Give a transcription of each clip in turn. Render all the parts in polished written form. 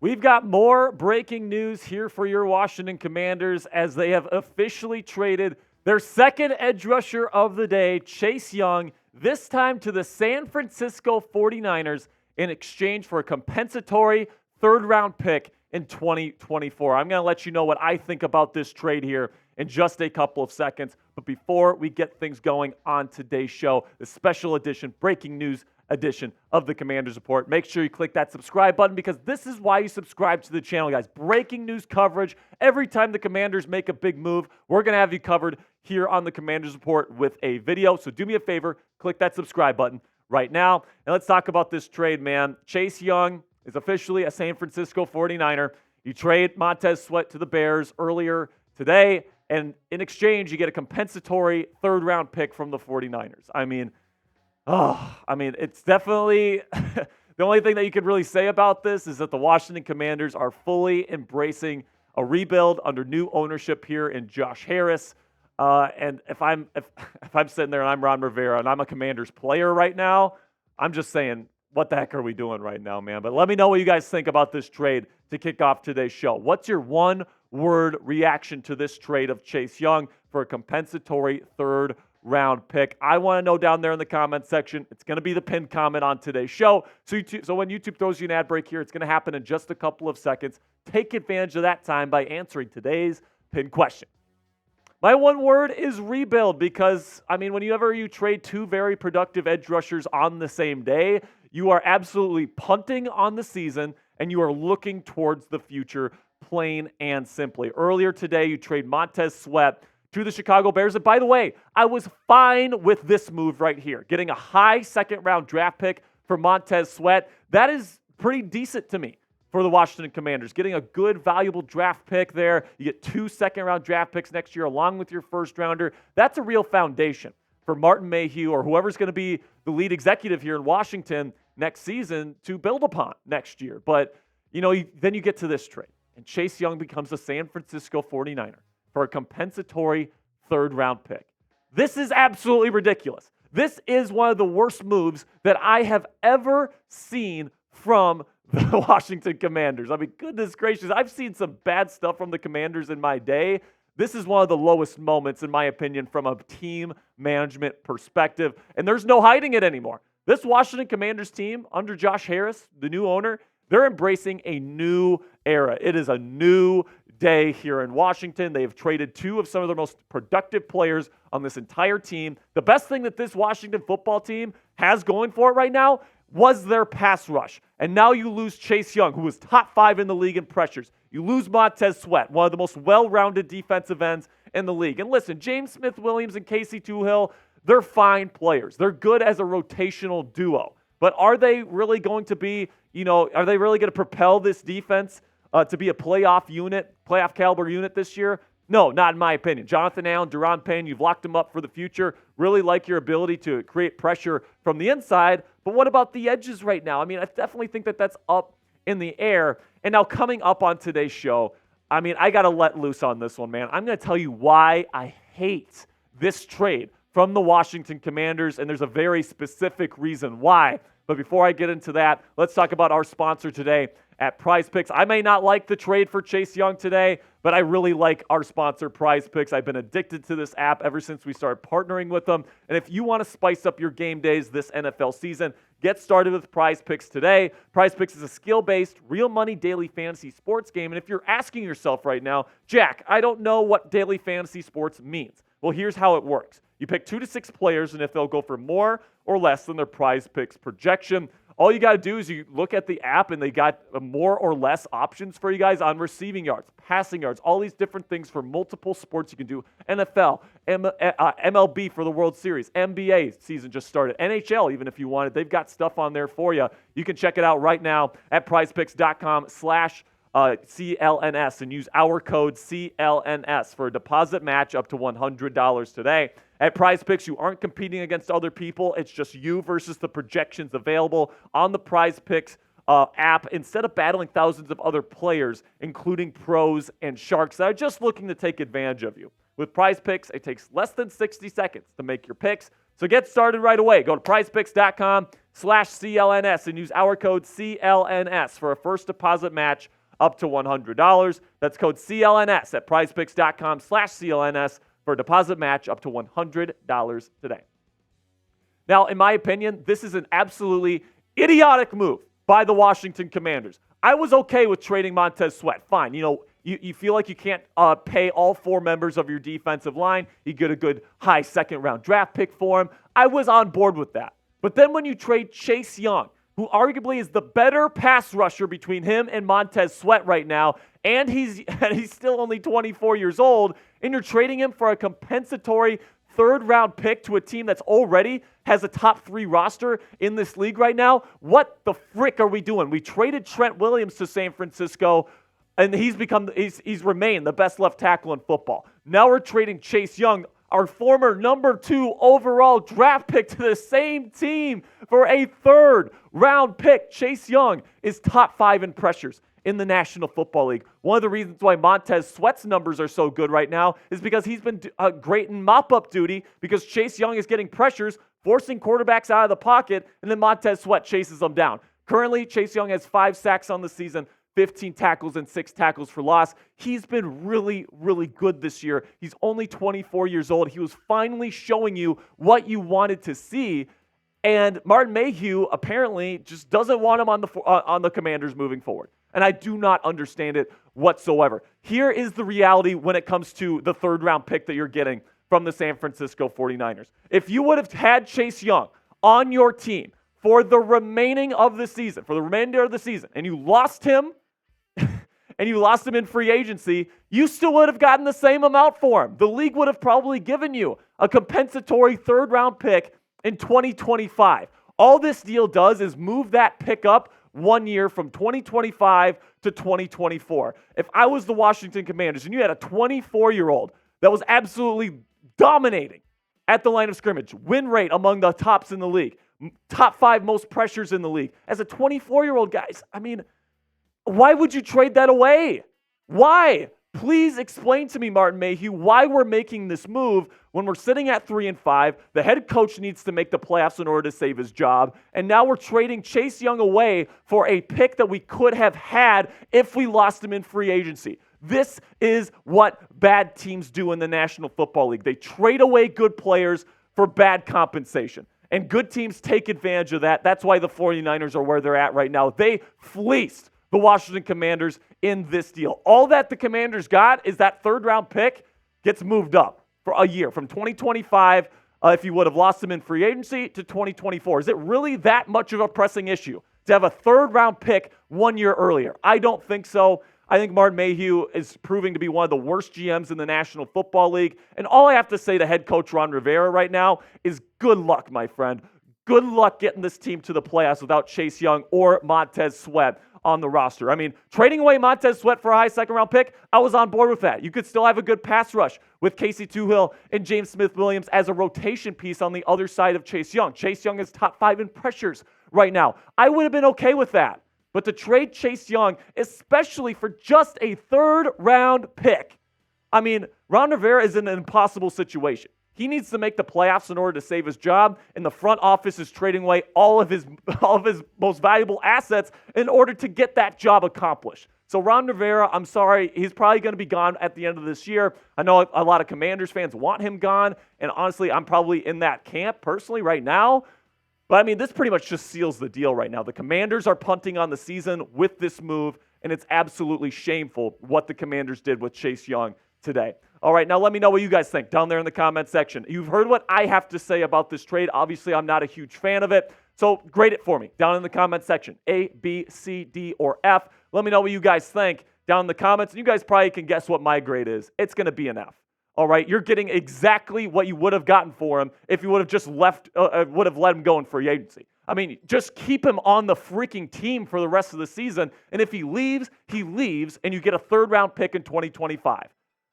We've got more breaking news here for your Washington Commanders as they have officially traded their second edge rusher of the day, Chase Young, this time to the San Francisco 49ers in exchange for a compensatory third-round pick in 2024. I'm going to let you know what I think about this trade here in just a couple of seconds. But before we get things going on today's show, the special edition, breaking news edition of the Commanders Report, make sure you click that subscribe button because this is why you subscribe to the channel, guys. Breaking news coverage. Every time the Commanders make a big move, we're going to have you covered here on the Commanders Report with a video. So do me a favor, click that subscribe button right now. And let's talk about this trade, man. Chase Young is officially a San Francisco 49er. You trade Montez Sweat to the Bears earlier today, and in exchange, you get a compensatory third-round pick from the 49ers. I mean, it's definitely the only thing that you could really say about this is that the Washington Commanders are fully embracing a rebuild under new ownership here in Josh Harris. And if I'm sitting there and I'm Ron Rivera and I'm a Commanders player right now, I'm just saying, what the heck are we doing right now, man? But let me know what you guys think about this trade to kick off today's show. What's your one-word reaction to this trade of Chase Young for a compensatory third-round pick? I want to know down there in the comment section. It's going to be the pinned comment on today's show. So when YouTube throws you an ad break here, it's going to happen in just a couple of seconds. Take advantage of that time by answering today's pinned question. My one word is rebuild because, whenever you trade two very productive edge rushers on the same day, you are absolutely punting on the season and you are looking towards the future, plain and simply. Earlier today, you trade Montez Sweat to the Chicago Bears. And by the way, I was fine with this move right here, getting a high second-round draft pick for Montez Sweat. That is pretty decent to me for the Washington Commanders. Getting a good, valuable draft pick there. You get 2 second-round draft picks next year along with your first-rounder. That's a real foundation for Martin Mayhew or whoever's going to be the lead executive here in Washington next season to build upon next year. But, then you get to this trade, and Chase Young becomes a San Francisco 49er for a compensatory third-round pick. This is absolutely ridiculous. This is one of the worst moves that I have ever seen from the Washington Commanders. Goodness gracious, I've seen some bad stuff from the Commanders in my day. This is one of the lowest moments, in my opinion, from a team management perspective, and there's no hiding it anymore. This Washington Commanders team, under Josh Harris, the new owner, they're embracing a new era. It is a new day here in Washington. They have traded 2 of some of their most productive players on this entire team. The best thing that this Washington football team has going for it right now was their pass rush. And now you lose Chase Young, who was top 5 in the league in pressures. You lose Montez Sweat, one of the most well-rounded defensive ends in the league. And listen, James Smith-Williams and Casey Tuhill, they're fine players. They're good as a rotational duo. But are they really going to be, are they really going to propel this defense to be a playoff caliber unit this year? No, not in my opinion. Jonathan Allen, Deron Payne, you've locked them up for the future. Really like your ability to create pressure from the inside. But what about the edges right now? I definitely think that that's up in the air. And now coming up on today's show, I got to let loose on this one, man. I'm going to tell you why I hate this trade from the Washington Commanders, and there's a very specific reason why. But before I get into that, let's talk about our sponsor today at Prize Picks. I may not like the trade for Chase Young today, but I really like our sponsor, Prize Picks. I've been addicted to this app ever since we started partnering with them. And if you want to spice up your game days this NFL season, get started with Prize Picks today. Prize Picks is a skill-based, real money daily fantasy sports game. And if you're asking yourself right now, Jack, I don't know what daily fantasy sports means. Well, here's how it works. You pick 2 to 6 players, and if they'll go for more or less than their Prize Picks projection, all you got to do is you look at the app, and they got more or less options for you guys on receiving yards, passing yards, all these different things for multiple sports you can do. NFL, MLB for the World Series, NBA season just started, NHL even if you wanted. They've got stuff on there for you. You can check it out right now at prizepicks.com/CLNS and use our code CLNS for a deposit match up to $100 today. At Prize Picks, you aren't competing against other people. It's just you versus the projections available on the Prize Picks app instead of battling thousands of other players, including pros and sharks that are just looking to take advantage of you. With Prize Picks, it takes less than 60 seconds to make your picks. So get started right away. Go to prizepicks.com/CLNS and use our code CLNS for a first deposit match up to $100. That's code CLNS at prizepicks.com/CLNS for a deposit match up to $100 today. Now, in my opinion, this is an absolutely idiotic move by the Washington Commanders. I was okay with trading Montez Sweat. Fine. You feel like you can't pay all 4 members of your defensive line. You get a good high second-round draft pick for him. I was on board with that. But then when you trade Chase Young, who arguably is the better pass rusher between him and Montez Sweat right now, and he's still only 24 years old, and you're trading him for a compensatory third-round pick to a team that's already has a top 3 roster in this league right now, what the frick are we doing? We traded Trent Williams to San Francisco, and he's remained the best left tackle in football. Now we're trading Chase Young, our former number 2 overall draft pick, to the same team for a third-round pick. Chase Young is top 5 in pressures in the National Football League. One of the reasons why Montez Sweat's numbers are so good right now is because he's been great in mop-up duty, because Chase Young is getting pressures, forcing quarterbacks out of the pocket, and then Montez Sweat chases them down. Currently, Chase Young has 5 sacks on the season, 15 tackles and 6 tackles for loss. He's been really, really good this year. He's only 24 years old. He was finally showing you what you wanted to see. And Martin Mayhew apparently just doesn't want him on the Commanders moving forward. And I do not understand it whatsoever. Here is the reality when it comes to the third-round pick that you're getting from the San Francisco 49ers. If you would have had Chase Young on your team for the remainder of the season, and you lost him, and you lost him in free agency, you still would have gotten the same amount for him. The league would have probably given you a compensatory third-round pick in 2025. All this deal does is move that pick up 1 year from 2025 to 2024. If I was the Washington Commanders and you had a 24-year-old that was absolutely dominating at the line of scrimmage, win rate among the tops in the league, top 5 most pressures in the league, as a 24-year-old, guys, I mean, why would you trade that away? Why? Please explain to me, Martin Mayhew, why we're making this move when we're sitting at 3-5. The head coach needs to make the playoffs in order to save his job. And now we're trading Chase Young away for a pick that we could have had if we lost him in free agency. This is what bad teams do in the National Football League. They trade away good players for bad compensation. And good teams take advantage of that. That's why the 49ers are where they're at right now. They fleeced the Washington Commanders in this deal. All that the Commanders got is that third-round pick gets moved up for a year from 2025, if you would have lost him in free agency, to 2024. Is it really that much of a pressing issue to have a third-round pick 1 year earlier? I don't think so. I think Martin Mayhew is proving to be one of the worst GMs in the National Football League. And all I have to say to head coach Ron Rivera right now is good luck, my friend. Good luck getting this team to the playoffs without Chase Young or Montez Sweat on the roster. I mean, trading away Montez Sweat for a high second-round pick, I was on board with that. You could still have a good pass rush with Casey Tuhill and James Smith-Williams as a rotation piece on the other side of Chase Young. Chase Young is top 5 in pressures right now. I would have been okay with that. But to trade Chase Young, especially for just a third-round pick, I mean, Ron Rivera is in an impossible situation. He needs to make the playoffs in order to save his job, and the front office is trading away all of his most valuable assets in order to get that job accomplished. So Ron Rivera, I'm sorry, he's probably going to be gone at the end of this year. I know a lot of Commanders fans want him gone, and honestly, I'm probably in that camp personally right now. But I mean, this pretty much just seals the deal right now. The Commanders are punting on the season with this move, and it's absolutely shameful what the Commanders did with Chase Young today. All right, now let me know what you guys think down there in the comment section. You've heard what I have to say about this trade. Obviously, I'm not a huge fan of it, so grade it for me down in the comment section. A, B, C, D, or F. Let me know what you guys think down in the comments. And you guys probably can guess what my grade is. It's going to be an F. All right, you're getting exactly what you would have gotten for him if you would have just let him go in free agency. I mean, just keep him on the freaking team for the rest of the season, and if he leaves, and you get a third-round pick in 2025.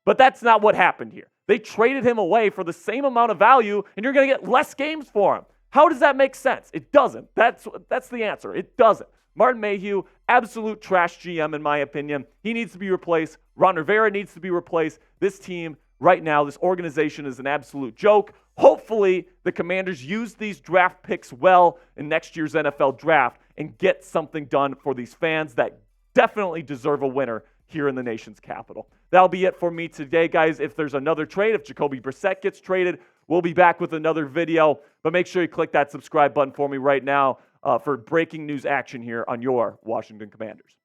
But that's not what happened here. They traded him away for the same amount of value, and you're going to get less games for him. How does that make sense? It doesn't. That's the answer. It doesn't. Martin Mayhew, absolute trash GM in my opinion. He needs to be replaced. Ron Rivera needs to be replaced. This team right now. This organization is an absolute joke. Hopefully, the Commanders use these draft picks well in next year's NFL draft and get something done for these fans that definitely deserve a winner here in the nation's capital. That'll be it for me today, guys. If there's another trade, if Jacoby Brissett gets traded, we'll be back with another video. But make sure you click that subscribe button for me right now for breaking news action here on your Washington Commanders.